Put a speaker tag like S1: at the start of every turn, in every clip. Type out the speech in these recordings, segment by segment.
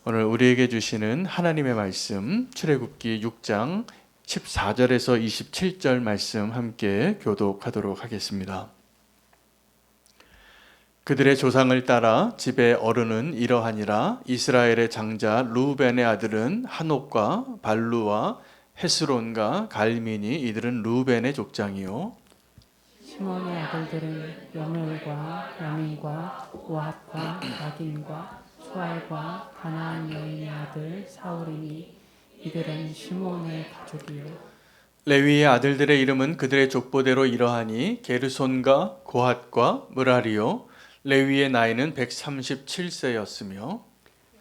S1: 오늘 우리에게 주시는 하나님의 말씀 출애굽기 6장 14절에서 27절 말씀 함께 교독하도록 하겠습니다. 그들의 조상을 따라 집의 어른은 이러하니라. 이스라엘의 장자 루벤의 아들은 한옥과 발루와 헤스론과 갈미니, 이들은 루벤의 족장이요.
S2: 시몬의 아들들은 여멜과 야민과 오합과 야긴과 수알과 가나안 여인의 아들 사울이니 이들은 시몬의 가족이요.
S1: 레위의 아들들의 이름은 그들의 족보대로 이러하니 게르손과 고핫과 므라리요. 레위의 나이는 137세였으며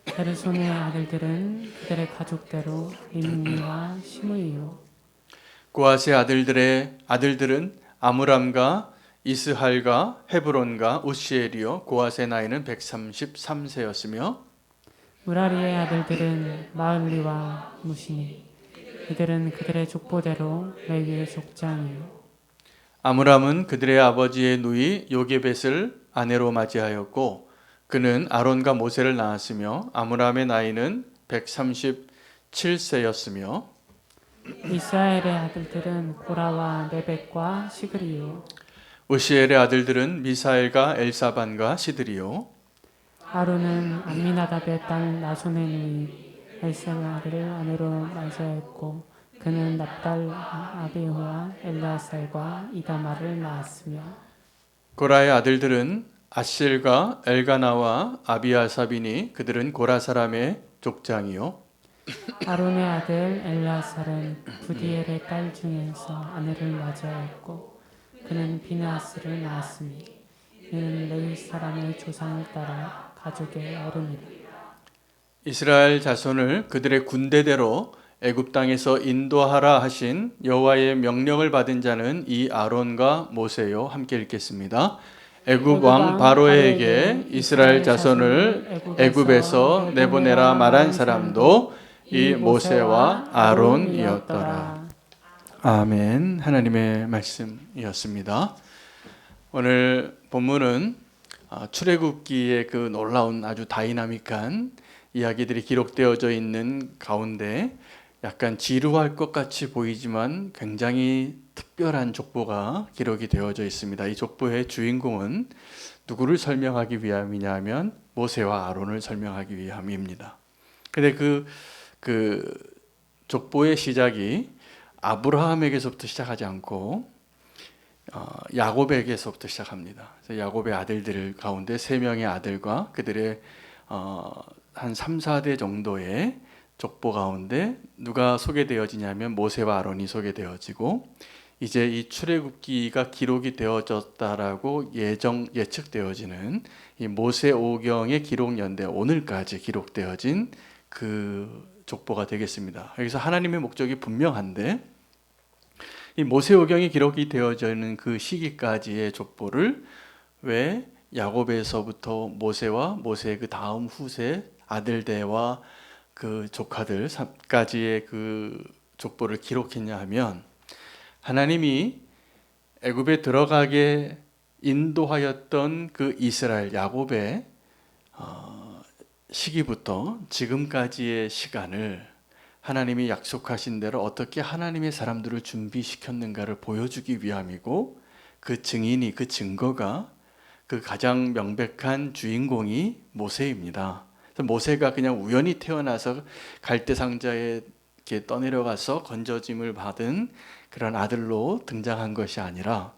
S2: 게르손의 아들들은 그들의 가족대로 리므니와 시므이요.
S1: 고핫의 아들들은 아므람과 이스할과 헤브론과 우시엘이요. 고핫의 나이는 133세였으며
S2: 무라리의 아들들은 마을리와 무시니 이들은 그들의 족보대로 레위의 족장이요.
S1: 아므람은 그들의 아버지의 누이 요게벳을 아내로 맞이하였고 그는 아론과 모세를 낳았으며 아므람의 나이는 137세였으며
S2: 이스라엘의 아들들은 고라와 레벡과 시그리요.
S1: 우시엘의 아들들은 미사엘과 엘사반과 시드리요.
S2: 아론은 암미나답의 딸 나손의 누이 엘사마를 아내로 맞이하였고 그는 납달 아비후와 엘라살과 이다말을 낳았으며
S1: 고라의 아들들은 아실과 엘가나와 아비아삽이니 그들은 고라 사람의 족장이요.
S2: 아론의 아들 엘라살은 부디엘의 딸 중에서 아내를 맞이하였고 그는 비느하스를 낳았으니 이는 레위 사람의 조상을 따라 가족의 어른이라.
S1: 이스라엘 자손을 그들의 군대대로 애굽 땅에서 인도하라 하신 여호와의 명령을 받은 자는 이 아론과 모세요. 함께 읽겠습니다. 애굽 왕 바로에게 이스라엘 자손을 애굽에서 내보내라 말한 사람도 이 모세와 아론이었더라. 아멘. 하나님의 말씀이었습니다. 오늘 본문은 출애굽기의 그 놀라운 아주 다이나믹한 이야기들이 기록되어져 있는 가운데 약간 지루할 것 같이 보이지만 굉장히 특별한 족보가 기록이 되어져 있습니다. 이 족보의 주인공은 누구를 설명하기 위함이냐 하면 모세와 아론을 설명하기 위함입니다. 근데 그 족보의 시작이 아브라함에게서부터 시작하지 않고 야곱에게서부터 시작합니다. 그래서 야곱의 아들들 가운데 3명의 아들과 그들의 한 3, 4대 정도의 족보 가운데 누가 소개되어지냐면 모세와 아론이 소개되어지고 이제 이 출애굽기가 기록이 되어졌다라고 예측되어지는 이 모세오경의 기록 연대 오늘까지 기록되어진 그 족보가 되겠습니다. 여기서 하나님의 목적이 분명한데 이 모세오경이 기록이 되어지는 그 시기까지의 족보를 왜 야곱에서부터 모세와 모세의 그 다음 후세 아들대와 그 조카들까지의 그 족보를 기록했냐 하면 하나님이 애굽에 들어가게 인도하였던 그 이스라엘 야곱의 시기부터 지금까지의 시간을 하나님이 약속하신 대로 어떻게 하나님의 사람들을 준비시켰는가를 보여주기 위함이고 그 증인이 그 증거가 그 가장 명백한 주인공이 모세입니다. 모세가 그냥 우연히 태어나서 갈대상자에 이렇게 떠내려가서 건져짐을 받은 그런 아들로 등장한 것이 아니라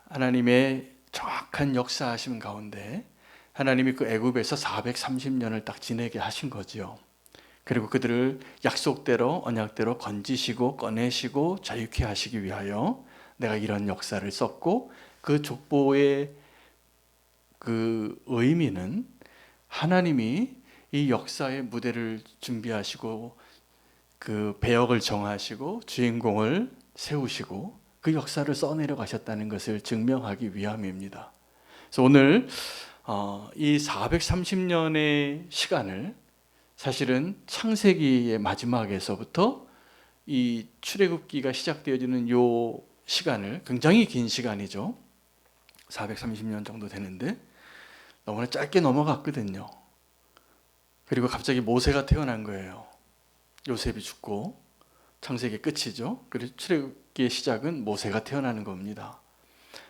S1: 하나님의 정확한 역사하심 가운데 하나님이 그 애굽에서 430년을 딱 지내게 하신 거지요. 그리고 그들을 약속대로 언약대로 건지시고 꺼내시고 자유케 하시기 위하여 내가 이런 역사를 썼고 그 족보의 그 의미는 하나님이 이 역사의 무대를 준비하시고 그 배역을 정하시고 주인공을 세우시고 그 역사를 써내려 가셨다는 것을 증명하기 위함입니다. 그래서 오늘 이 430년의 시간을 사실은 창세기의 마지막에서부터 이 출애굽기가 시작되어지는 요 시간을 굉장히 긴 시간이죠. 430년 정도 되는데 너무나 짧게 넘어갔거든요. 그리고 갑자기 모세가 태어난 거예요. 요셉이 죽고 창세기 끝이죠. 그래서 출애굽기의 시작은 모세가 태어나는 겁니다.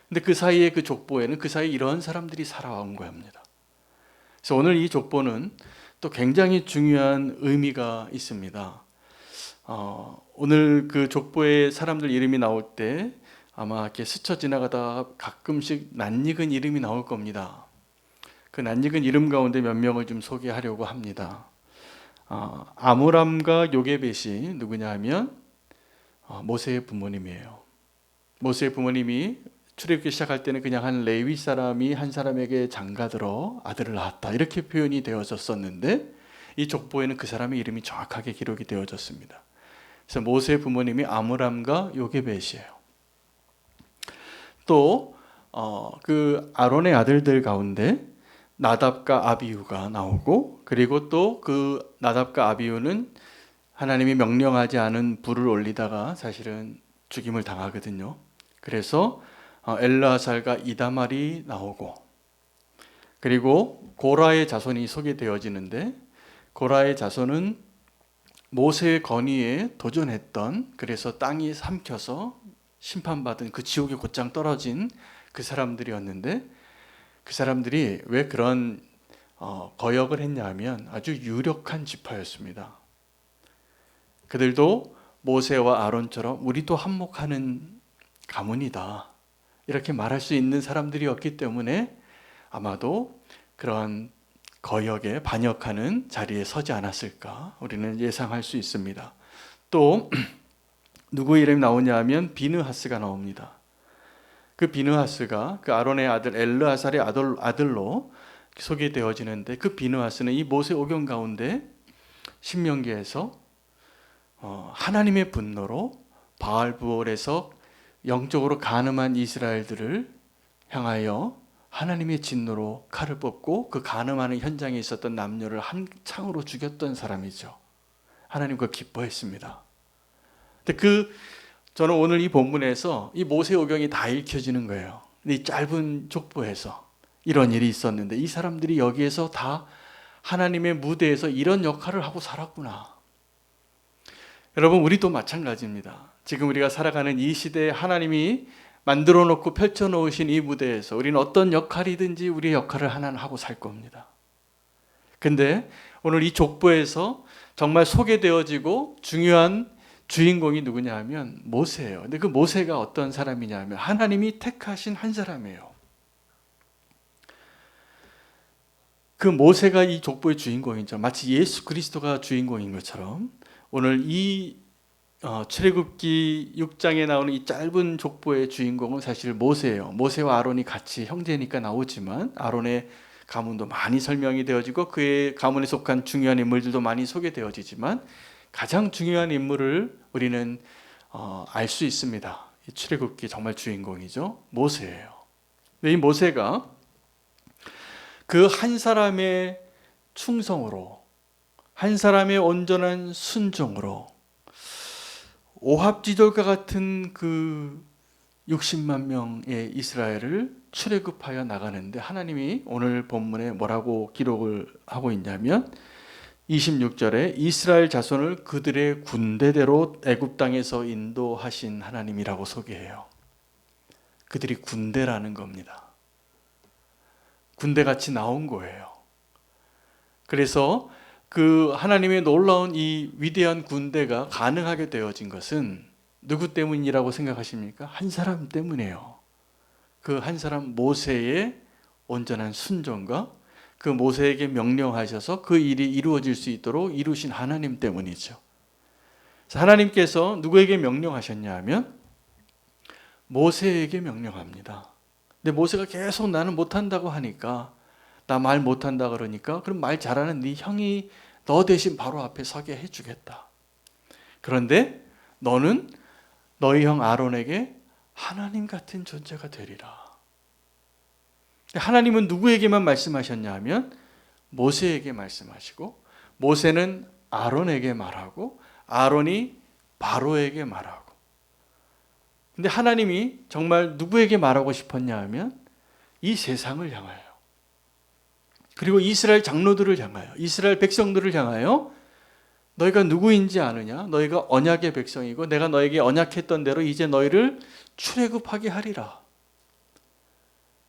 S1: 근데 그 사이에 그 족보에는 그 사이에 이런 사람들이 살아온 겁니다. 그래서 오늘 이 족보는 또 굉장히 중요한 의미가 있습니다. 오늘 그 족보에 사람들 이름이 나올 때 아마 이렇게 스쳐 지나가다 가끔씩 낯익은 이름이 나올 겁니다. 그 낯익은 이름 가운데 몇 명을 좀 소개하려고 합니다. 아므람과 요게벳이 누구냐 하면 모세의 부모님이에요. 모세의 부모님이 출애굽기 시작할 때는 그냥 한 레위 사람이 한 사람에게 장가들어 아들을 낳았다 이렇게 표현이 되어졌었는데 이 족보에는 그 사람의 이름이 정확하게 기록이 되어졌습니다. 그래서 모세의 부모님이 아므람과 요게벳이에요. 또 그 아론의 아들들 가운데 나답과 아비후가 나오고, 그리고 또 그 나답과 아비후는 하나님이 명령하지 않은 불을 올리다가 사실은 죽임을 당하거든요. 그래서 엘르아살과 이다말이 나오고, 그리고 고라의 자손이 소개되어지는데 고라의 자손은 모세의 건의에 도전했던, 그래서 땅이 삼켜서 심판받은 그 지옥에 곧장 떨어진 그 사람들이었는데, 그 사람들이 왜 그런 거역을 했냐 하면 아주 유력한 지파였습니다. 그들도 모세와 아론처럼 우리도 한몫하는 가문이다 이렇게 말할 수 있는 사람들이었기 때문에 아마도 그런 거역에 반역하는 자리에 서지 않았을까 우리는 예상할 수 있습니다. 또 누구 이름이 나오냐 하면 비느하스가 나옵니다. 그 비느하스가 그 아론의 아들 엘르아살의 아들로 소개되어지는데, 그 비느하스는 이 모세 오경 가운데 신명기에서 하나님의 분노로 바알부올에서 영적으로 간음한 이스라엘들을 향하여 하나님의 진노로 칼을 뽑고 그 간음하는 현장에 있었던 남녀를 한 창으로 죽였던 사람이죠. 하나님 그거 기뻐했습니다. 근데 저는 오늘 이 본문에서 이 모세오경이 다 읽혀지는 거예요. 이 짧은 족보에서 이런 일이 있었는데 이 사람들이 여기에서 다 하나님의 무대에서 이런 역할을 하고 살았구나. 여러분, 우리도 마찬가지입니다. 지금 우리가 살아가는 이 시대에 하나님이 만들어 놓고 펼쳐 놓으신 이 무대에서 우리는 어떤 역할이든지 우리의 역할을 하나는 하고 살 겁니다. 근데 오늘 이 족보에서 정말 소개되어지고 중요한 주인공이 누구냐 하면 모세예요. 근데 그 모세가 어떤 사람이냐 하면 하나님이 택하신 한 사람이에요. 그 모세가 이 족보의 주인공이죠. 마치 예수 그리스도가 주인공인 것처럼 오늘 이 출애굽기 6장에 나오는 이 짧은 족보의 주인공은 사실 모세예요. 모세와 아론이 같이 형제니까 나오지만 아론의 가문도 많이 설명이 되어지고 그의 가문에 속한 중요한 인물들도 많이 소개되어지지만 가장 중요한 인물을 우리는 알 수 있습니다. 이 출애굽기 정말 주인공이죠. 모세예요. 근데 이 모세가 그 한 사람의 충성으로, 한 사람의 온전한 순종으로 오합지졸과 같은 그 60만 명의 이스라엘을 출애굽하여 나가는데 하나님이 오늘 본문에 뭐라고 기록을 하고 있냐면 26절에 이스라엘 자손을 그들의 군대대로 애굽 땅에서 인도하신 하나님이라고 소개해요. 그들이 군대라는 겁니다. 군대같이 나온 거예요. 그래서 그 하나님의 놀라운 이 위대한 군대가 가능하게 되어진 것은 누구 때문이라고 생각하십니까? 한 사람 때문이에요. 그 한 사람 모세의 온전한 순종과 그 모세에게 명령하셔서 그 일이 이루어질 수 있도록 이루신 하나님 때문이죠. 하나님께서 누구에게 명령하셨냐 하면 모세에게 명령합니다. 근데 모세가 계속 나는 못한다고 하니까, 나 말 못한다 그러니까 그럼 말 잘하는 네 형이 너 대신 바로 앞에 서게 해주겠다. 그런데 너는 너희 형 아론에게 하나님 같은 존재가 되리라. 하나님은 누구에게만 말씀하셨냐 하면 모세에게 말씀하시고, 모세는 아론에게 말하고, 아론이 바로에게 말하고. 근데 하나님이 정말 누구에게 말하고 싶었냐 하면 이 세상을 향하여, 그리고 이스라엘 장로들을 향하여, 이스라엘 백성들을 향하여 너희가 누구인지 아느냐? 너희가 언약의 백성이고 내가 너에게 언약했던 대로 이제 너희를 출애굽하게 하리라.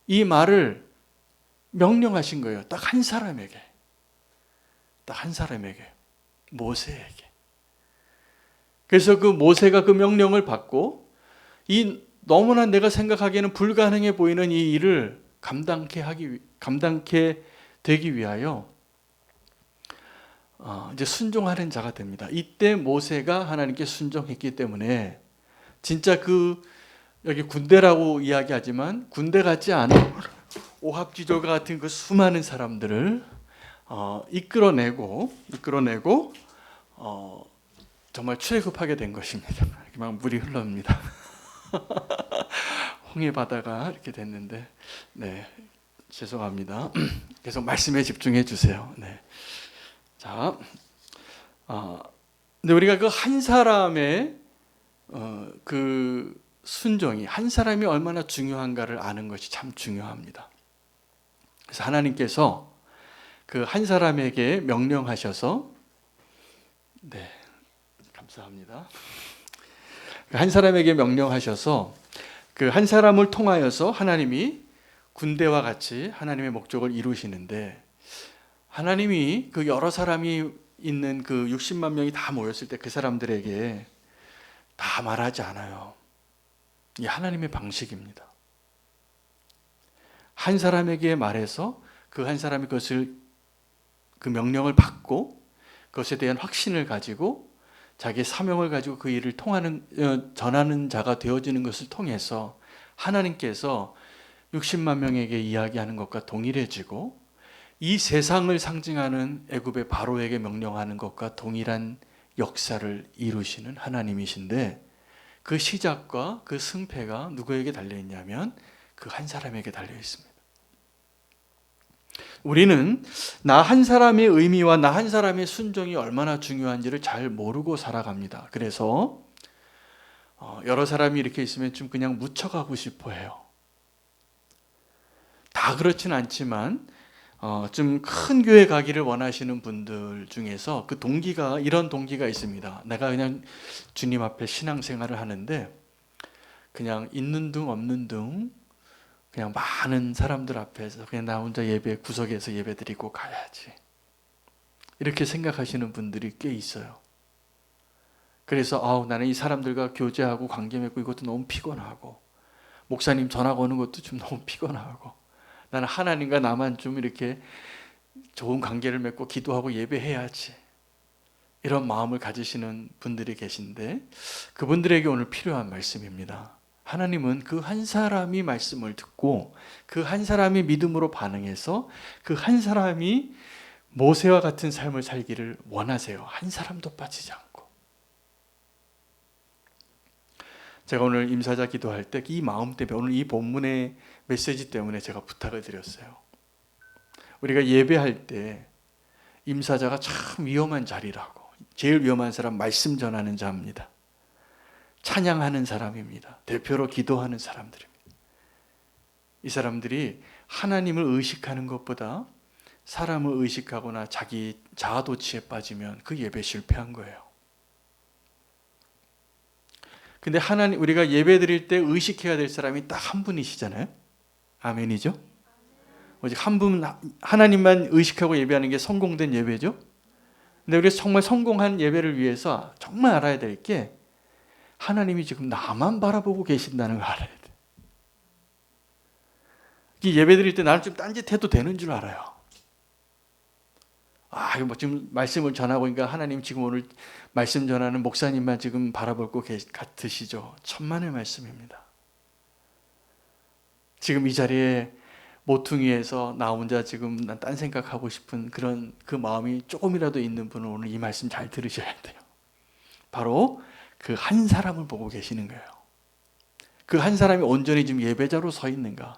S1: 이 말을 명령하신 거예요. 딱 한 사람에게. 딱 한 사람에게. 모세에게. 그래서 그 모세가 그 명령을 받고 이 너무나 내가 생각하기에는 불가능해 보이는 이 일을 감당케 되기 위하여 이제 순종하는 자가 됩니다. 이때 모세가 하나님께 순종했기 때문에 진짜 여기 군대라고 이야기하지만 군대 같지 않은 오합지졸과 같은 그 수많은 사람들을 이끌어내고 정말 출애굽하게 된 것입니다. 이렇게 막 물이 흘러옵니다. 홍해 바다가 이렇게 됐는데, 네, 죄송합니다. 계속 말씀에 집중해 주세요. 네. 자, 근데 우리가 그 한 사람의 그 순종이 한 사람이 얼마나 중요한가를 아는 것이 참 중요합니다. 그래서 하나님께서 그 한 사람에게 명령하셔서, 네, 감사합니다. 한 사람에게 명령하셔서 그 한 사람을 통하여서 하나님이 군대와 같이 하나님의 목적을 이루시는데, 하나님이 그 여러 사람이 있는 그 60만 명이 다 모였을 때 그 사람들에게 다 말하지 않아요. 이게 하나님의 방식입니다. 한 사람에게 말해서 그 한 사람이 그 명령을 받고 그것에 대한 확신을 가지고 자기의 사명을 가지고 그 일을 전하는 자가 되어지는 것을 통해서 하나님께서 60만 명에게 이야기하는 것과 동일해지고 이 세상을 상징하는 애굽의 바로에게 명령하는 것과 동일한 역사를 이루시는 하나님이신데, 그 시작과 그 승패가 누구에게 달려있냐면 그 한 사람에게 달려있습니다. 우리는 나 한 사람의 의미와 나 한 사람의 순종이 얼마나 중요한지를 잘 모르고 살아갑니다. 그래서 여러 사람이 이렇게 있으면 좀 그냥 묻혀가고 싶어 해요. 다 그렇진 않지만 좀 큰 교회 가기를 원하시는 분들 중에서 이런 동기가 있습니다. 내가 그냥 주님 앞에 신앙생활을 하는데 그냥 있는 둥 없는 둥 그냥 많은 사람들 앞에서 그냥 나 혼자 구석에서 예배 드리고 가야지, 이렇게 생각하시는 분들이 꽤 있어요. 그래서 나는 이 사람들과 교제하고 관계 맺고 이것도 너무 피곤하고, 목사님 전화가 오는 것도 좀 너무 피곤하고, 나는 하나님과 나만 좀 이렇게 좋은 관계를 맺고 기도하고 예배해야지, 이런 마음을 가지시는 분들이 계신데, 그분들에게 오늘 필요한 말씀입니다. 하나님은 그 한 사람이 말씀을 듣고 그 한 사람이 믿음으로 반응해서 그 한 사람이 모세와 같은 삶을 살기를 원하세요. 한 사람도 빠지지 않고. 제가 오늘 임사자 기도할 때 이 마음 때문에, 오늘 이 본문의 메시지 때문에 제가 부탁을 드렸어요. 우리가 예배할 때 임사자가 참 위험한 자리라고. 제일 위험한 사람 말씀 전하는 자입니다. 찬양하는 사람입니다. 대표로 기도하는 사람들입니다. 이 사람들이 하나님을 의식하는 것보다 사람을 의식하거나 자기 자아도취에 빠지면 그 예배 실패한 거예요. 근데 우리가 예배 드릴 때 의식해야 될 사람이 딱 한 분이시잖아요. 아멘이죠? 오직 한 분, 하나님만 의식하고 예배하는 게 성공된 예배죠. 근데 우리가 정말 성공한 예배를 위해서 정말 알아야 될 게, 하나님이 지금 나만 바라보고 계신다는 걸 알아야 돼. 예배 드릴 때 나는 좀 딴짓해도 되는 줄 알아요. 이거 지금 말씀을 전하고 있으니까 하나님 지금 오늘 말씀 전하는 목사님만 지금 바라볼 것 같으시죠? 천만의 말씀입니다. 지금 이 자리에 모퉁이에서 나 혼자 지금 난 딴 생각하고 싶은 그런 그 마음이 조금이라도 있는 분은 오늘 이 말씀 잘 들으셔야 돼요. 바로 그 한 사람을 보고 계시는 거예요. 그 한 사람이 온전히 지금 예배자로 서 있는가?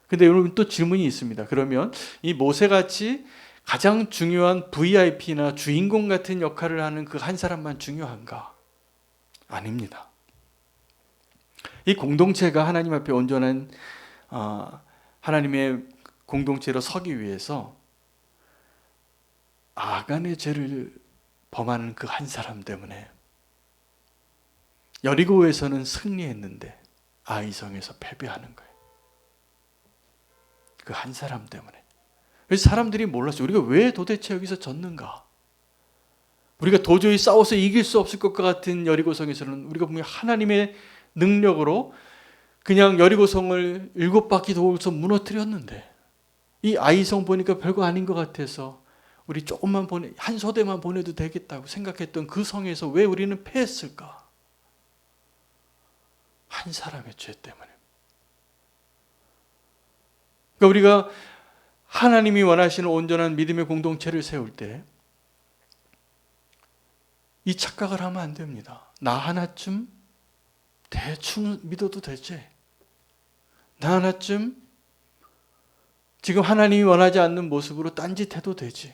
S1: 근데 여러분 또 질문이 있습니다. 그러면 이 모세같이 가장 중요한 VIP나 주인공 같은 역할을 하는 그 한 사람만 중요한가? 아닙니다. 이 공동체가 하나님 앞에 온전한 하나님의 공동체로 서기 위해서 아간의 죄를 범하는 그 한 사람 때문에 여리고에서는 승리했는데 아이성에서 패배하는 거예요. 그 한 사람 때문에. 그래서 사람들이 몰랐어요. 우리가 왜 도대체 여기서 졌는가? 우리가 도저히 싸워서 이길 수 없을 것 같은 여리고성에서는 우리가 분명히 하나님의 능력으로 그냥 여리고성을 7바퀴 돌아서 무너뜨렸는데, 이 아이성 보니까 별거 아닌 것 같아서 우리 조금만 한 소대만 보내도 되겠다고 생각했던 그 성에서 왜 우리는 패했을까? 한 사람의 죄 때문에. 그러니까 우리가 하나님이 원하시는 온전한 믿음의 공동체를 세울 때 이 착각을 하면 안 됩니다. 나 하나쯤 대충 믿어도 되지. 나 하나쯤 지금 하나님이 원하지 않는 모습으로 딴짓해도 되지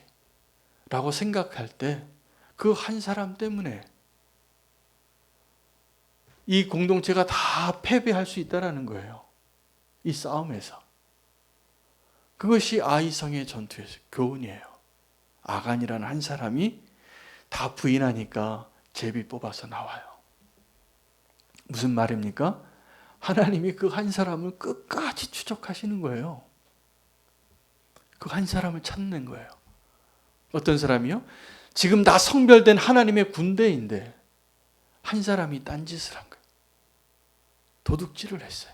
S1: 라고 생각할 때 그 한 사람 때문에 이 공동체가 다 패배할 수 있다는 거예요. 이 싸움에서. 그것이 아이성의 전투의 교훈이에요. 아간이라는 한 사람이 다 부인하니까 제비 뽑아서 나와요. 무슨 말입니까? 하나님이 그 한 사람을 끝까지 추적하시는 거예요. 그 한 사람을 찾는 거예요. 어떤 사람이요? 지금 다 성별된 하나님의 군대인데 한 사람이 딴짓을 한 거예요. 도둑질을 했어요.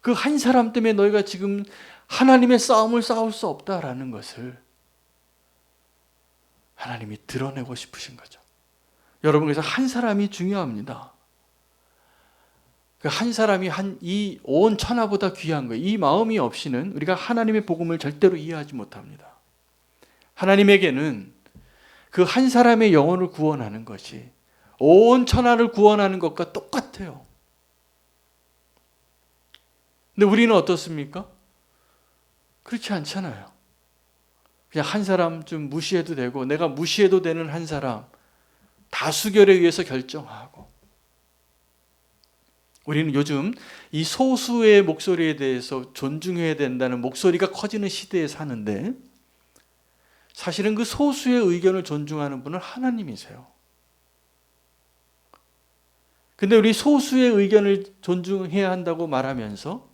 S1: 그 한 사람 때문에 너희가 지금 하나님의 싸움을 싸울 수 없다라는 것을 하나님이 드러내고 싶으신 거죠. 여러분, 그래서 한 사람이 중요합니다. 그 한 사람이 이 온 천하보다 귀한 거예요. 이 마음이 없이는 우리가 하나님의 복음을 절대로 이해하지 못합니다. 하나님에게는 그 한 사람의 영혼을 구원하는 것이 온 천하를 구원하는 것과 똑같아요. 근데 우리는 어떻습니까? 그렇지 않잖아요. 그냥 한 사람 좀 무시해도 되고 내가 무시해도 되는 한 사람 다수결에 의해서 결정하고, 우리는 요즘 이 소수의 목소리에 대해서 존중해야 된다는 목소리가 커지는 시대에 사는데 사실은 그 소수의 의견을 존중하는 분은 하나님이세요. 근데 우리 소수의 의견을 존중해야 한다고 말하면서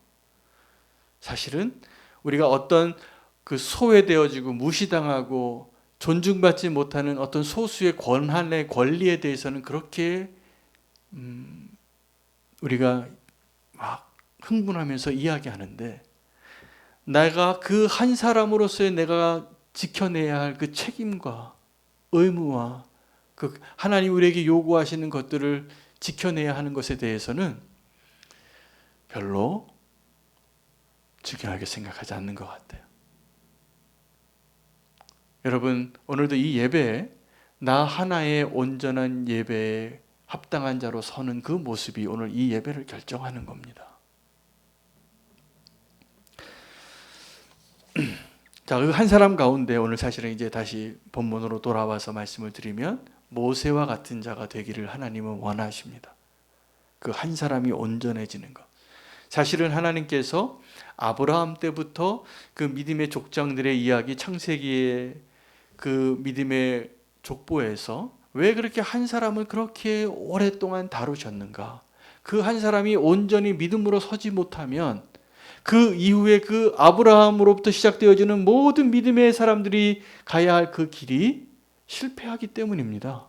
S1: 사실은 우리가 어떤 그 소외되어지고 무시당하고 존중받지 못하는 어떤 소수의 권한의 권리에 대해서는 그렇게 우리가 막 흥분하면서 이야기하는데, 내가 그 한 사람으로서의 내가 지켜내야 할 그 책임과 의무와 그 하나님 우리에게 요구하시는 것들을 지켜내야 하는 것에 대해서는 별로 중요하게 생각하지 않는 것 같아요. 여러분, 오늘도 이 예배에 나 하나의 온전한 예배에 합당한 자로 서는 그 모습이 오늘 이 예배를 결정하는 겁니다. 자, 그 한 사람 가운데 오늘 사실은 이제 다시 본문으로 돌아와서 말씀을 드리면 모세와 같은 자가 되기를 하나님은 원하십니다. 그 한 사람이 온전해지는 것. 사실은 하나님께서 아브라함 때부터 그 믿음의 족장들의 이야기, 창세기의 그 믿음의 족보에서 왜 그렇게 한 사람을 그렇게 오랫동안 다루셨는가? 그 한 사람이 온전히 믿음으로 서지 못하면 그 이후에 그 아브라함으로부터 시작되어지는 모든 믿음의 사람들이 가야 할 그 길이 실패하기 때문입니다.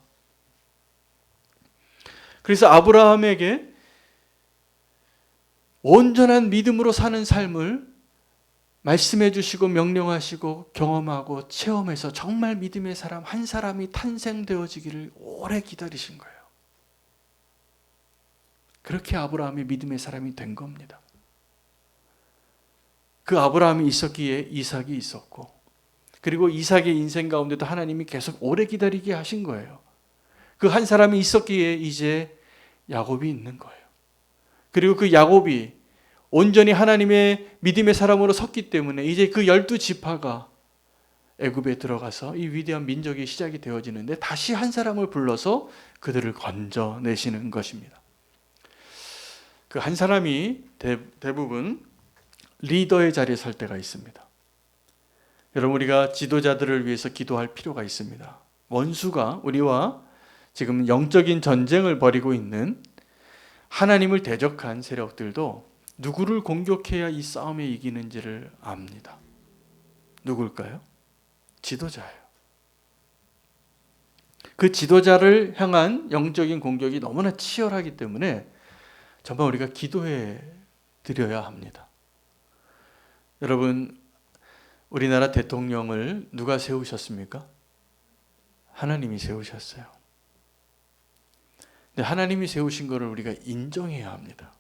S1: 그래서 아브라함에게 온전한 믿음으로 사는 삶을 말씀해 주시고 명령하시고 경험하고 체험해서 정말 믿음의 사람 한 사람이 탄생되어지기를 오래 기다리신 거예요. 그렇게 아브라함이 믿음의 사람이 된 겁니다. 그 아브라함이 있었기에 이삭이 있었고, 그리고 이삭의 인생 가운데도 하나님이 계속 오래 기다리게 하신 거예요. 그 한 사람이 있었기에 이제 야곱이 있는 거예요. 그리고 그 야곱이 온전히 하나님의 믿음의 사람으로 섰기 때문에 이제 그 12지파가 애굽에 들어가서 이 위대한 민족이 시작이 되어지는데 다시 한 사람을 불러서 그들을 건져내시는 것입니다. 그 한 사람이 대부분 리더의 자리에 설 때가 있습니다. 여러분, 우리가 지도자들을 위해서 기도할 필요가 있습니다. 원수가 우리와 지금 영적인 전쟁을 벌이고 있는 하나님을 대적한 세력들도 누구를 공격해야 이 싸움에 이기는지를 압니다. 누굴까요? 지도자예요. 그 지도자를 향한 영적인 공격이 너무나 치열하기 때문에 정말 우리가 기도해 드려야 합니다. 여러분, 우리나라 대통령을 누가 세우셨습니까? 하나님이 세우셨어요. 근데 하나님이 세우신 것을 우리가 인정해야 합니다.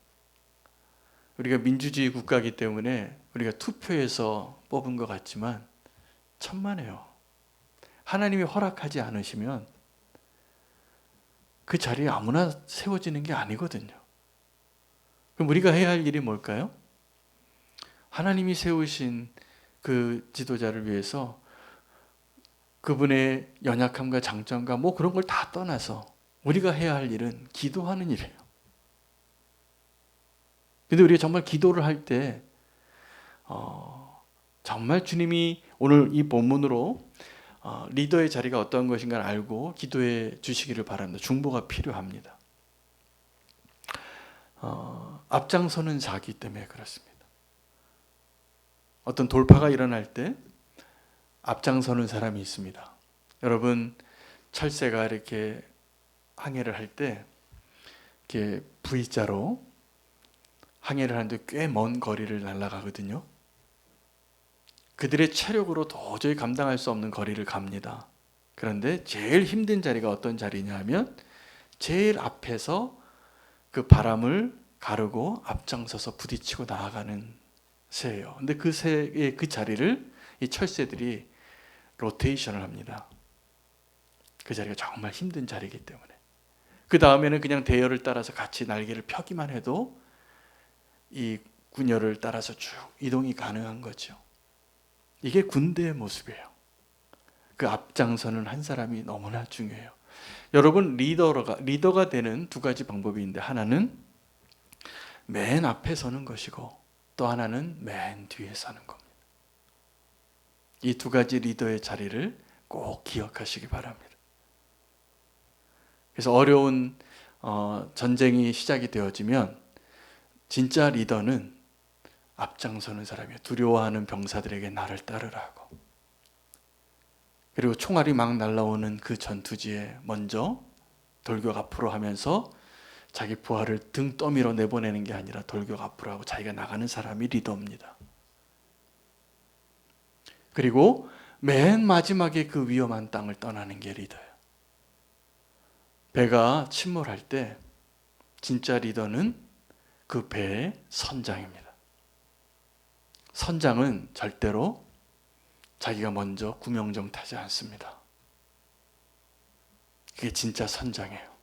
S1: 우리가 민주주의 국가이기 때문에 우리가 투표해서 뽑은 것 같지만 천만에요. 하나님이 허락하지 않으시면 그 자리에 아무나 세워지는 게 아니거든요. 그럼 우리가 해야 할 일이 뭘까요? 하나님이 세우신 그 지도자를 위해서 그분의 연약함과 장점과 뭐 그런 걸 다 떠나서 우리가 해야 할 일은 기도하는 일이에요. 근데 우리가 정말 기도를 할 때 정말 주님이 오늘 이 본문으로 리더의 자리가 어떤 것인가를 알고 기도해 주시기를 바랍니다. 중보가 필요합니다. 앞장서는 자기 때문에 그렇습니다. 어떤 돌파가 일어날 때 앞장서는 사람이 있습니다. 여러분, 철새가 이렇게 항해를 할 때 이렇게 V자로 항해를 하는데 꽤 먼 거리를 날아가거든요. 그들의 체력으로 도저히 감당할 수 없는 거리를 갑니다. 그런데 제일 힘든 자리가 어떤 자리냐 하면 제일 앞에서 그 바람을 가르고 앞장서서 부딪히고 나아가는 새예요. 근데 그 새의 그 자리를 이 철새들이 로테이션을 합니다. 그 자리가 정말 힘든 자리이기 때문에. 그 다음에는 그냥 대열을 따라서 같이 날개를 펴기만 해도 이 군열을 따라서 쭉 이동이 가능한 거죠. 이게 군대의 모습이에요. 그 앞장서는 한 사람이 너무나 중요해요. 여러분, 리더가 되는 두 가지 방법이 있는데 하나는 맨 앞에 서는 것이고 또 하나는 맨 뒤에 서는 겁니다. 이 두 가지 리더의 자리를 꼭 기억하시기 바랍니다. 그래서 어려운 전쟁이 시작이 되어지면 진짜 리더는 앞장서는 사람이에요. 두려워하는 병사들에게 나를 따르라고. 그리고 총알이 막 날아오는 그 전투지에 먼저 돌격 앞으로 하면서 자기 부하를 등 떠밀어 내보내는 게 아니라 돌격 앞으로 하고 자기가 나가는 사람이 리더입니다. 그리고 맨 마지막에 그 위험한 땅을 떠나는 게 리더예요. 배가 침몰할 때 진짜 리더는 그 배의 선장입니다. 선장은 절대로 자기가 먼저 구명정 타지 않습니다. 그게 진짜 선장이에요.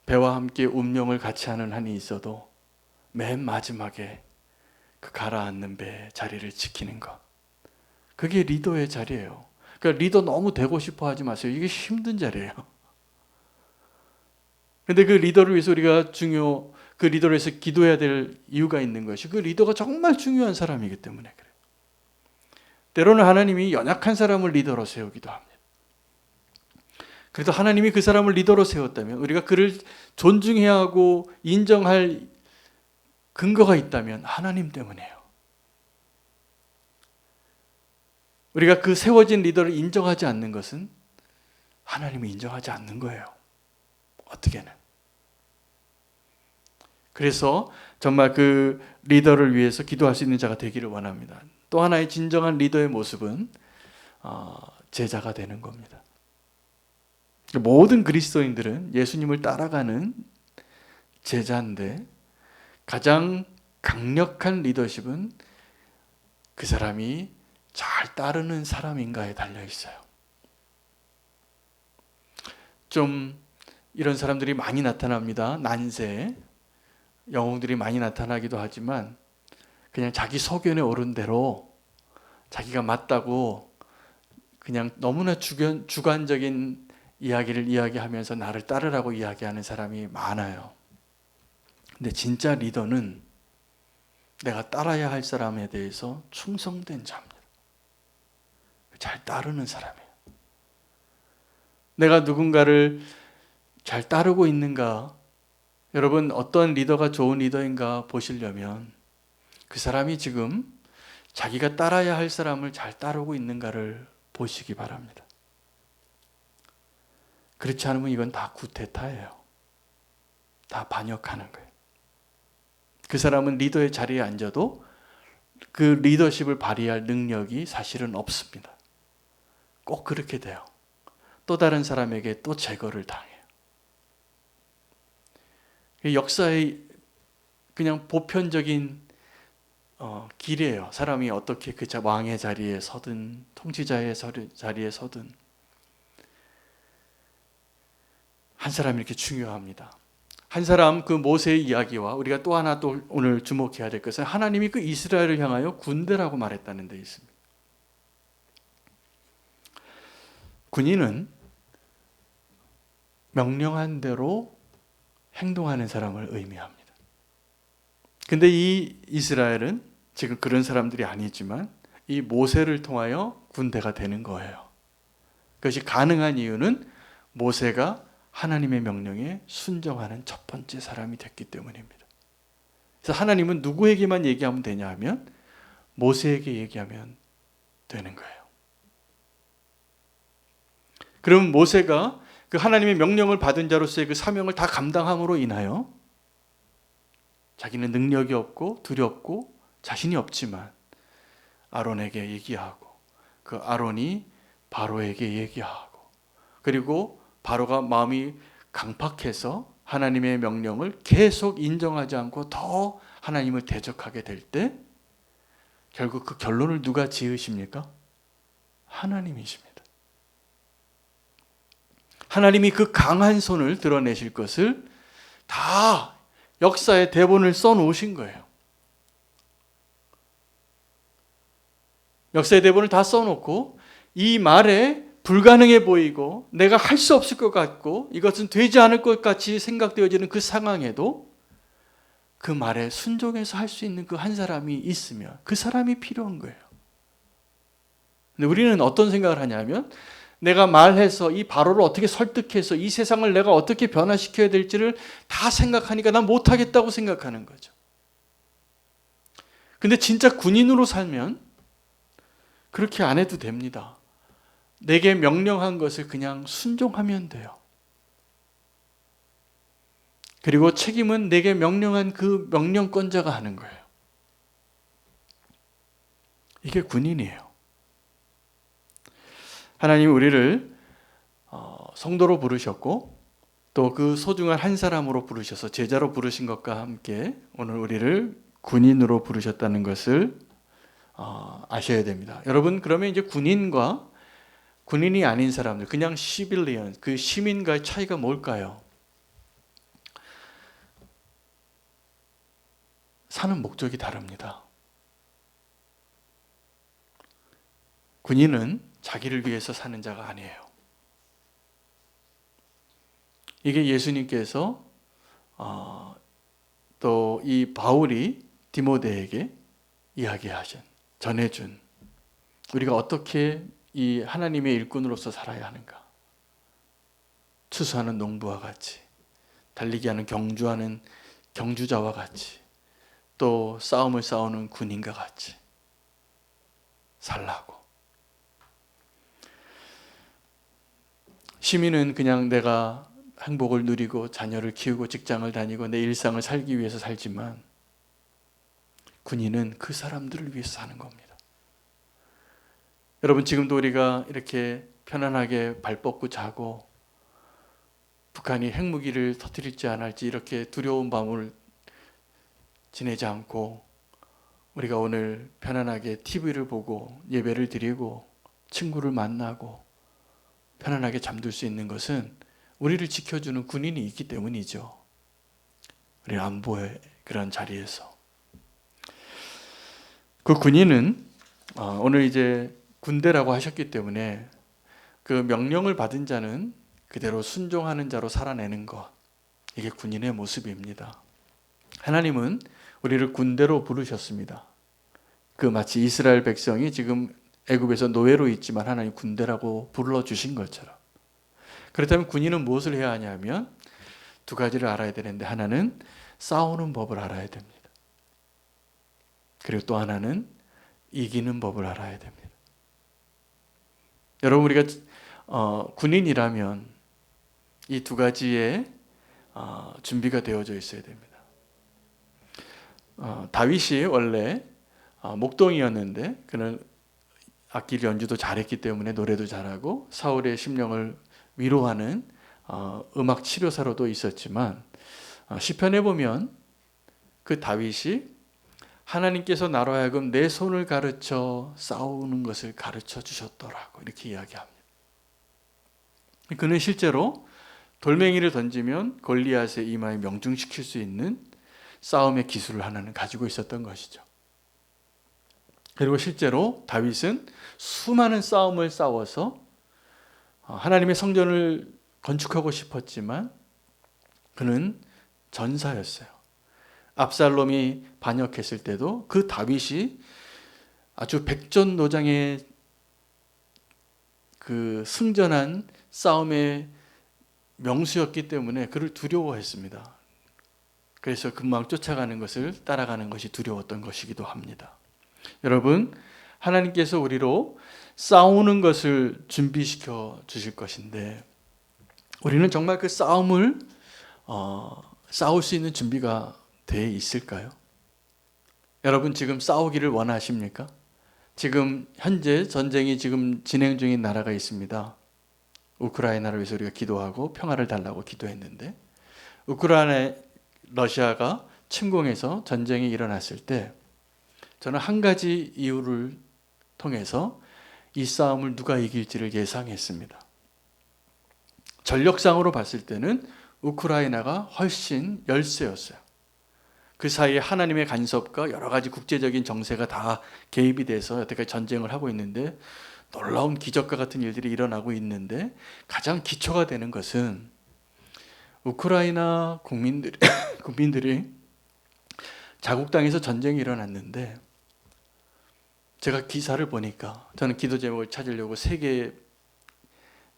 S1: 배와 함께 운명을 같이 하는 한이 있어도 맨 마지막에 그 가라앉는 배의 자리를 지키는 것. 그게 리더의 자리예요. 그러니까 리더 너무 되고 싶어 하지 마세요. 이게 힘든 자리예요. 근데 그 리더를 위해서 우리가 그 리더를 위해서 기도해야 될 이유가 있는 것이 그 리더가 정말 중요한 사람이기 때문에 그래요. 때로는 하나님이 연약한 사람을 리더로 세우기도 합니다. 그래도 하나님이 그 사람을 리더로 세웠다면 우리가 그를 존중해야 하고 인정할 근거가 있다면 하나님 때문이에요. 우리가 그 세워진 리더를 인정하지 않는 것은 하나님이 인정하지 않는 거예요. 어떻게는. 그래서 정말 그 리더를 위해서 기도할 수 있는 자가 되기를 원합니다. 또 하나의 진정한 리더의 모습은 제자가 되는 겁니다. 모든 그리스도인들은 예수님을 따라가는 제자인데 가장 강력한 리더십은 그 사람이 잘 따르는 사람인가에 달려 있어요. 좀 이런 사람들이 많이 나타납니다. 난세 영웅들이 많이 나타나기도 하지만 그냥 자기 소견에 오른 대로 자기가 맞다고 그냥 너무나 주관적인 이야기를 이야기하면서 나를 따르라고 이야기하는 사람이 많아요. 근데 진짜 리더는 내가 따라야 할 사람에 대해서 충성된 자입니다. 잘 따르는 사람이에요. 내가 누군가를 잘 따르고 있는가? 여러분, 어떤 리더가 좋은 리더인가 보시려면 그 사람이 지금 자기가 따라야 할 사람을 잘 따르고 있는가를 보시기 바랍니다. 그렇지 않으면 이건 다 구테타예요. 다 반역하는 거예요. 그 사람은 리더의 자리에 앉아도 그 리더십을 발휘할 능력이 사실은 없습니다. 꼭 그렇게 돼요. 또 다른 사람에게 또 제거를 당해요. 역사의 그냥 보편적인 길이에요. 사람이 어떻게 그 왕의 자리에 서든 통치자의 자리에 서든 한 사람이 이렇게 중요합니다. 한 사람 그 모세의 이야기와 우리가 또 하나 또 오늘 주목해야 될 것은 하나님이 그 이스라엘을 향하여 군대라고 말했다는 데 있습니다. 군인은 명령한 대로 행동하는 사람을 의미합니다. 근데 이 이스라엘은 지금 그런 사람들이 아니지만 이 모세를 통하여 군대가 되는 거예요. 그것이 가능한 이유는 모세가 하나님의 명령에 순종하는 첫 번째 사람이 됐기 때문입니다. 그래서 하나님은 누구에게만 얘기하면 되냐 하면 모세에게 얘기하면 되는 거예요. 그럼 모세가 그 하나님의 명령을 받은 자로서의 그 사명을 다 감당함으로 인하여 자기는 능력이 없고 두렵고 자신이 없지만 아론에게 얘기하고 그 아론이 바로에게 얘기하고 그리고 바로가 마음이 강팍해서 하나님의 명령을 계속 인정하지 않고 더 하나님을 대적하게 될 때 결국 그 결론을 누가 지으십니까? 하나님이십니다. 하나님이 그 강한 손을 드러내실 것을 다 역사의 대본을 써놓으신 거예요. 역사의 대본을 다 써놓고 이 말에 불가능해 보이고 내가 할 수 없을 것 같고 이것은 되지 않을 것 같이 생각되어지는 그 상황에도 그 말에 순종해서 할 수 있는 그 한 사람이 있으면 그 사람이 필요한 거예요. 근데 우리는 어떤 생각을 하냐면 내가 말해서 이 바로를 어떻게 설득해서 이 세상을 내가 어떻게 변화시켜야 될지를 다 생각하니까 난 못하겠다고 생각하는 거죠. 근데 진짜 군인으로 살면 그렇게 안 해도 됩니다. 내게 명령한 것을 그냥 순종하면 돼요. 그리고 책임은 내게 명령한 그 명령권자가 하는 거예요. 이게 군인이에요. 하나님이 우리를 성도로 부르셨고 또 그 소중한 한 사람으로 부르셔서 제자로 부르신 것과 함께 오늘 우리를 군인으로 부르셨다는 것을 아셔야 됩니다. 여러분 그러면 이제 군인과 군인이 아닌 사람들, 그냥 시빌리언, 그 시민과의 차이가 뭘까요? 사는 목적이 다릅니다. 군인은 자기를 위해서 사는 자가 아니에요. 이게 예수님께서 또 이 바울이 디모데에게 이야기하신, 전해준 우리가 어떻게 이 하나님의 일꾼으로서 살아야 하는가. 추수하는 농부와 같이, 달리기 하는 경주하는 경주자와 같이, 또 싸움을 싸우는 군인과 같이 살라고. 시민은 그냥 내가 행복을 누리고 자녀를 키우고 직장을 다니고 내 일상을 살기 위해서 살지만 군인은 그 사람들을 위해서 사는 겁니다. 여러분 지금도 우리가 이렇게 편안하게 발 뻗고 자고 북한이 핵무기를 터뜨릴지 안 할지 이렇게 두려운 밤을 지내지 않고 우리가 오늘 편안하게 TV를 보고 예배를 드리고 친구를 만나고 편안하게 잠들 수 있는 것은 우리를 지켜주는 군인이 있기 때문이죠. 우리 안보의 그런 자리에서 그 군인은 오늘 이제 군대라고 하셨기 때문에 그 명령을 받은 자는 그대로 순종하는 자로 살아내는 것, 이게 군인의 모습입니다. 하나님은 우리를 군대로 부르셨습니다. 그 마치 이스라엘 백성이 지금 애굽에서 노예로 있지만 하나님 군대라고 불러주신 것처럼. 그렇다면 군인은 무엇을 해야 하냐면 두 가지를 알아야 되는데, 하나는 싸우는 법을 알아야 됩니다. 그리고 또 하나는 이기는 법을 알아야 됩니다. 여러분, 우리가 군인이라면 이 두 가지에 준비가 되어져 있어야 됩니다. 다윗이 원래 목동이었는데 그는 악기 연주도 잘했기 때문에 노래도 잘하고 사울의 심령을 위로하는 음악 치료사로도 있었지만, 시편에 보면 그 다윗이 하나님께서 나로 하여금 내 손을 가르쳐 싸우는 것을 가르쳐 주셨더라고 이렇게 이야기합니다. 그는 실제로 돌멩이를 던지면 골리앗의 이마에 명중시킬 수 있는 싸움의 기술을 하나는 가지고 있었던 것이죠. 그리고 실제로 다윗은 수많은 싸움을 싸워서 하나님의 성전을 건축하고 싶었지만 그는 전사였어요. 압살롬이 반역했을 때도 그 다윗이 아주 백전노장의 그 승전한 싸움의 명수였기 때문에 그를 두려워했습니다. 그래서 금방 쫓아가는 것을 따라가는 것이 두려웠던 것이기도 합니다. 여러분, 하나님께서 우리로 싸우는 것을 준비시켜 주실 것인데 우리는 정말 그 싸움을 싸울 수 있는 준비가 돼 있을까요? 여러분, 지금 싸우기를 원하십니까? 지금 현재 전쟁이 지금 진행 중인 나라가 있습니다. 우크라이나를 위해서 우리가 기도하고 평화를 달라고 기도했는데, 우크라이나 러시아가 침공해서 전쟁이 일어났을 때 저는 한 가지 이유를 통해서 이 싸움을 누가 이길지를 예상했습니다. 전력상으로 봤을 때는 우크라이나가 훨씬 열세였어요. 그 사이에 하나님의 간섭과 여러 가지 국제적인 정세가 다 개입이 돼서 여태까지 전쟁을 하고 있는데 놀라운 기적과 같은 일들이 일어나고 있는데, 가장 기초가 되는 것은 우크라이나 국민들이 자국 땅에서 전쟁이 일어났는데, 제가 기사를 보니까 저는 기도 제목을 찾으려고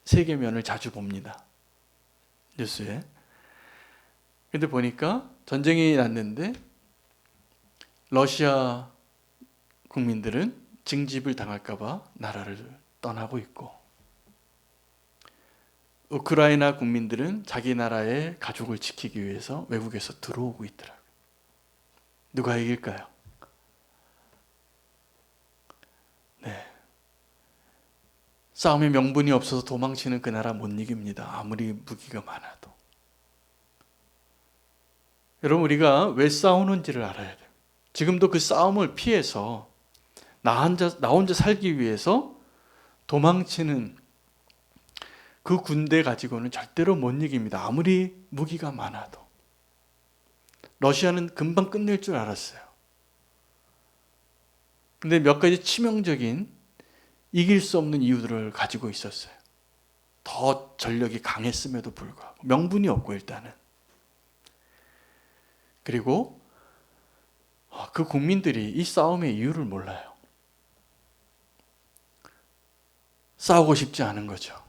S1: 세계면을 자주 봅니다. 뉴스에. 근데 보니까 전쟁이 났는데 러시아 국민들은 징집을 당할까 봐 나라를 떠나고 있고, 우크라이나 국민들은 자기 나라의 가족을 지키기 위해서 외국에서 들어오고 있더라고요. 누가 이길까요? 네. 싸움의 명분이 없어서 도망치는 그 나라 못 이깁니다. 아무리 무기가 많아도. 여러분, 우리가 왜 싸우는지를 알아야 돼요. 지금도 그 싸움을 피해서 나 혼자 살기 위해서 도망치는 그 군대 가지고는 절대로 못 이깁니다. 아무리 무기가 많아도. 러시아는 금방 끝낼 줄 알았어요. 근데 몇 가지 치명적인 이길 수 없는 이유들을 가지고 있었어요. 더 전력이 강했음에도 불구하고 명분이 없고, 일단은. 그리고 그 국민들이 이 싸움의 이유를 몰라요. 싸우고 싶지 않은 거죠.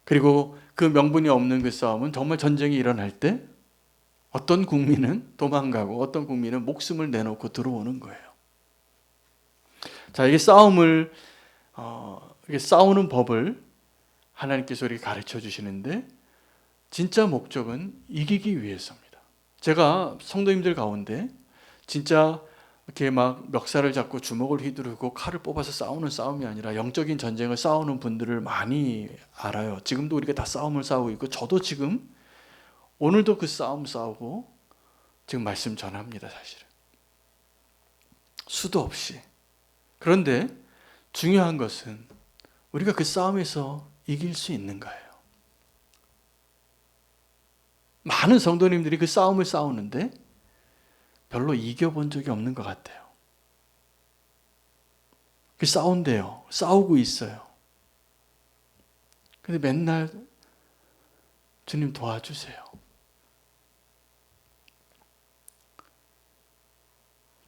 S1: 그리고 그 명분이 없는 그 싸움은 정말 전쟁이 일어날 때 어떤 국민은 도망가고 어떤 국민은 목숨을 내놓고 들어오는 거예요. 자, 이게 싸우는 법을 하나님께서 우리에게 가르쳐 주시는데, 진짜 목적은 이기기 위해서입니다. 제가 성도님들 가운데 진짜 이렇게 막 멱살을 잡고 주먹을 휘두르고 칼을 뽑아서 싸우는 싸움이 아니라 영적인 전쟁을 싸우는 분들을 많이 알아요. 지금도 우리가 다 싸움을 싸우고 있고, 저도 지금 오늘도 그 싸움 싸우고 지금 말씀 전합니다. 사실은 수도 없이. 그런데 중요한 것은 우리가 그 싸움에서 이길 수 있는가예요. 많은 성도님들이 그 싸움을 싸우는데 별로 이겨본 적이 없는 것 같아요. 그 싸운대요. 싸우고 있어요. 근데 맨날 주님 도와주세요.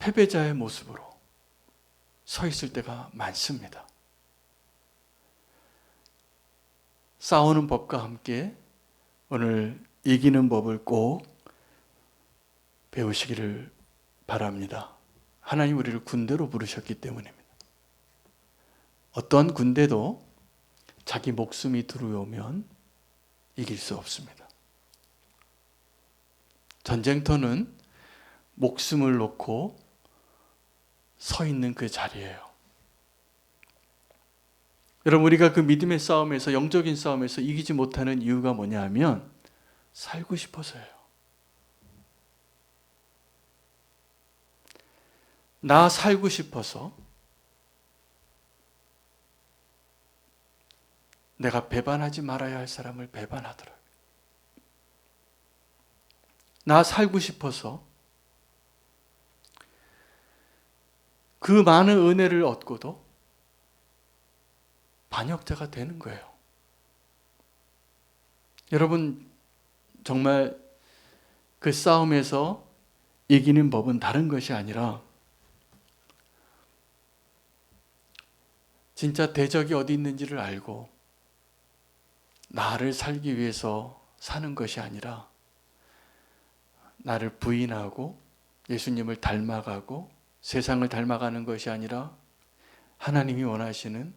S1: 패배자의 모습으로 서 있을 때가 많습니다. 싸우는 법과 함께 오늘 이기는 법을 꼭 배우시기를 바랍니다. 하나님 우리를 군대로 부르셨기 때문입니다. 어떤 군대도 자기 목숨이 두려우면 이길 수 없습니다. 전쟁터는 목숨을 놓고 서 있는 그 자리예요. 여러분, 우리가 그 믿음의 싸움에서, 영적인 싸움에서 이기지 못하는 이유가 뭐냐 하면 살고 싶어서예요. 나 살고 싶어서 내가 배반하지 말아야 할 사람을 배반하더라고요. 나 살고 싶어서 그 많은 은혜를 얻고도 반역자가 되는 거예요. 여러분, 정말 그 싸움에서 이기는 법은 다른 것이 아니라 진짜 대적이 어디 있는지를 알고 나를 살기 위해서 사는 것이 아니라 나를 부인하고 예수님을 닮아가고 세상을 닮아가는 것이 아니라 하나님이 원하시는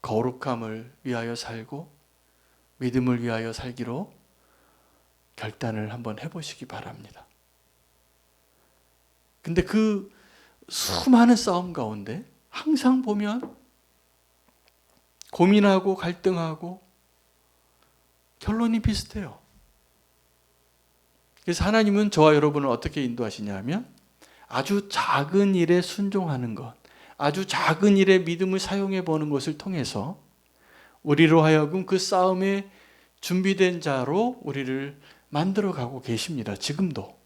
S1: 거룩함을 위하여 살고 믿음을 위하여 살기로 결단을 한번 해보시기 바랍니다. 근데 그 수많은 싸움 가운데 항상 보면 고민하고 갈등하고 결론이 비슷해요. 그래서 하나님은 저와 여러분을 어떻게 인도하시냐 하면 아주 작은 일에 순종하는 것, 아주 작은 일에 믿음을 사용해 보는 것을 통해서 우리로 하여금 그 싸움에 준비된 자로 우리를 만들어 가고 계십니다. 지금도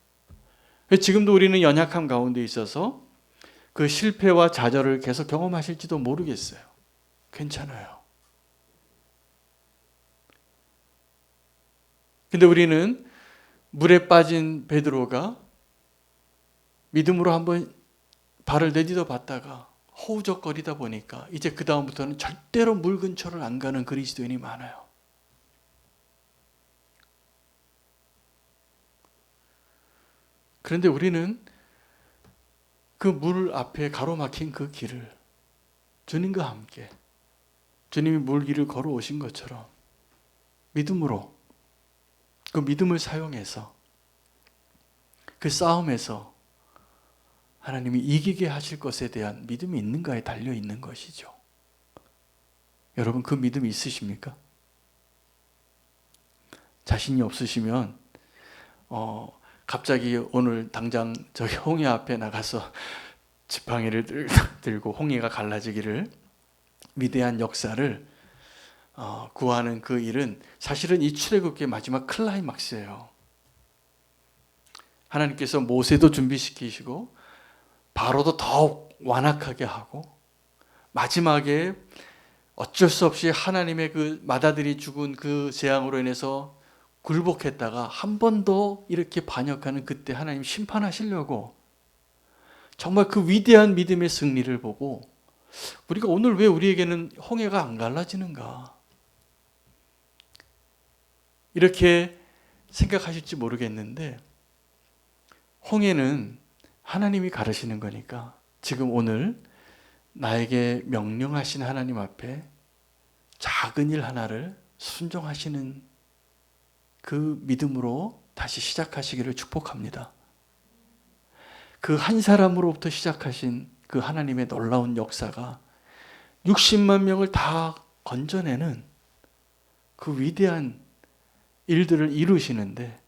S1: 우리는 연약함 가운데 있어서 그 실패와 좌절을 계속 경험하실지도 모르겠어요. 괜찮아요. 근데 우리는 물에 빠진 베드로가 믿음으로 한번 발을 내디뎌 봤다가 허우적거리다 보니까 이제 그 다음부터는 절대로 물 근처를 안 가는 그리스도인이 많아요. 그런데 우리는 그 물 앞에 가로막힌 그 길을 주님과 함께 주님이 물길을 걸어오신 것처럼 믿음으로 그 믿음을 사용해서 그 싸움에서 하나님이 이기게 하실 것에 대한 믿음이 있는가에 달려 있는 것이죠. 여러분, 그 믿음이 있으십니까? 자신이 없으시면 갑자기 오늘 당장 저기 홍해 앞에 나가서 지팡이를 들고 홍해가 갈라지기를 위대한 역사를 구하는 그 일은 사실은 이 출애굽기의 마지막 클라이막스예요. 하나님께서 모세도 준비시키시고 바로도 더욱 완악하게 하고 마지막에 어쩔 수 없이 하나님의 그 맏아들이 죽은 그 재앙으로 인해서 굴복했다가 한 번 더 이렇게 반역하는 그때 하나님 심판하시려고 정말 그 위대한 믿음의 승리를 보고 우리가 오늘 왜 우리에게는 홍해가 안 갈라지는가 이렇게 생각하실지 모르겠는데 홍해는 하나님이 가르시는 거니까 지금 오늘 나에게 명령하신 하나님 앞에 작은 일 하나를 순종하시는 그 믿음으로 다시 시작하시기를 축복합니다. 그 한 사람으로부터 시작하신 그 하나님의 놀라운 역사가 60만 명을 다 건져내는 그 위대한 일들을 이루시는데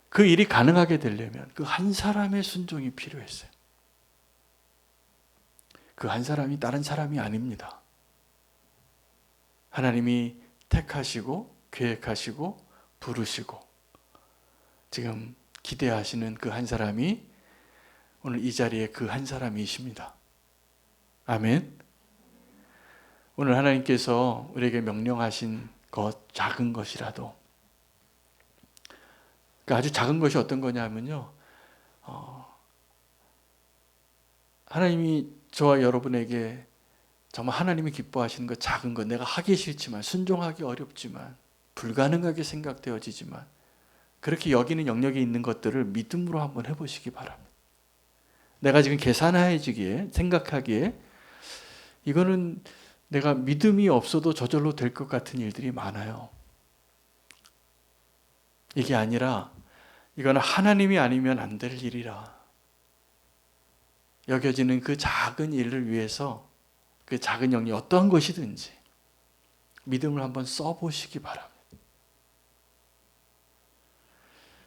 S1: 그 일이 가능하게 되려면 그 한 사람의 순종이 필요했어요. 그 한 사람이 다른 사람이 아닙니다. 하나님이 택하시고 계획하시고 부르시고 지금 기대하시는 그 한 사람이 오늘 이 자리에 그 한 사람이십니다. 아멘. 오늘 하나님께서 우리에게 명령하신 것, 작은 것이라도 그러니까 아주 작은 것이 어떤 거냐면요 하나님이 저와 여러분에게 정말 하나님이 기뻐하시는 것, 작은 것, 내가 하기 싫지만, 순종하기 어렵지만, 불가능하게 생각되어지지만 그렇게 여기는 영역이 있는 것들을 믿음으로 한번 해보시기 바랍니다. 내가 지금 계산해지기에, 생각하기에 이거는 내가 믿음이 없어도 저절로 될 것 같은 일들이 많아요. 이게 아니라 이거는 하나님이 아니면 안 될 일이라 여겨지는 그 작은 일을 위해서, 그 작은 영역 어떠한 것이든지 믿음을 한번 써보시기 바랍니다.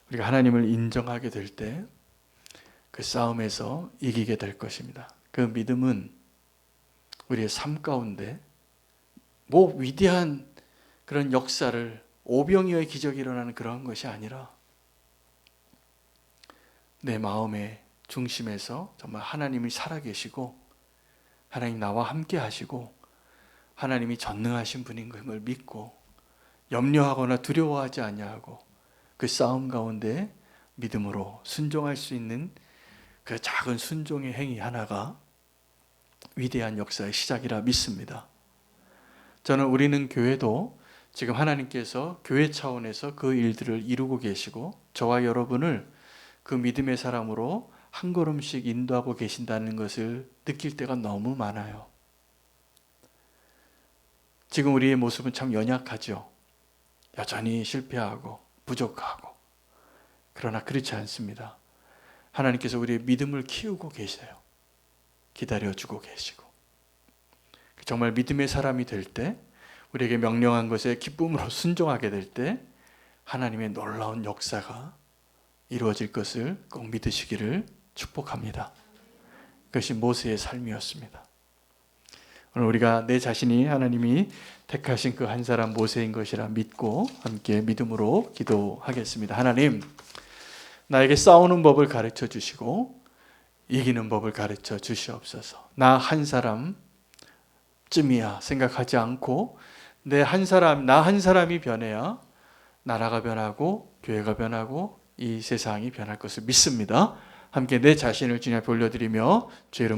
S1: 우리가 하나님을 인정하게 될 때 그 싸움에서 이기게 될 것입니다. 그 믿음은 우리의 삶 가운데 뭐 위대한 그런 역사를, 오병이어의 기적이 일어나는 그런 것이 아니라 내 마음의 중심에서 정말 하나님이 살아계시고 하나님 나와 함께 하시고 하나님이 전능하신 분인 것을 믿고 염려하거나 두려워하지 아니하고 그 싸움 가운데 믿음으로 순종할 수 있는 그 작은 순종의 행위 하나가 위대한 역사의 시작이라 믿습니다. 저는 우리는 교회도 지금 하나님께서 교회 차원에서 그 일들을 이루고 계시고 저와 여러분을 그 믿음의 사람으로 한 걸음씩 인도하고 계신다는 것을 느낄 때가 너무 많아요. 지금 우리의 모습은 참 연약하죠. 여전히 실패하고 부족하고. 그러나 그렇지 않습니다. 하나님께서 우리의 믿음을 키우고 계세요. 기다려주고 계시고. 정말 믿음의 사람이 될 때, 우리에게 명령한 것에 기쁨으로 순종하게 될 때 하나님의 놀라운 역사가 이루어질 것을 꼭 믿으시기를 축복합니다. 그것이 모세의 삶이었습니다. 오늘 우리가 내 자신이 하나님이 택하신 그 한 사람 모세인 것이라 믿고 함께 믿음으로 기도하겠습니다. 하나님, 나에게 싸우는 법을 가르쳐 주시고 이기는 법을 가르쳐 주시옵소서. 나 한 사람쯤이야 생각하지 않고 나 한 사람이 변해야 나라가 변하고 교회가 변하고 이 세상이 변할 것을 믿습니다. 함께 내 자신을 주님 앞에 올려드리며 죄 이름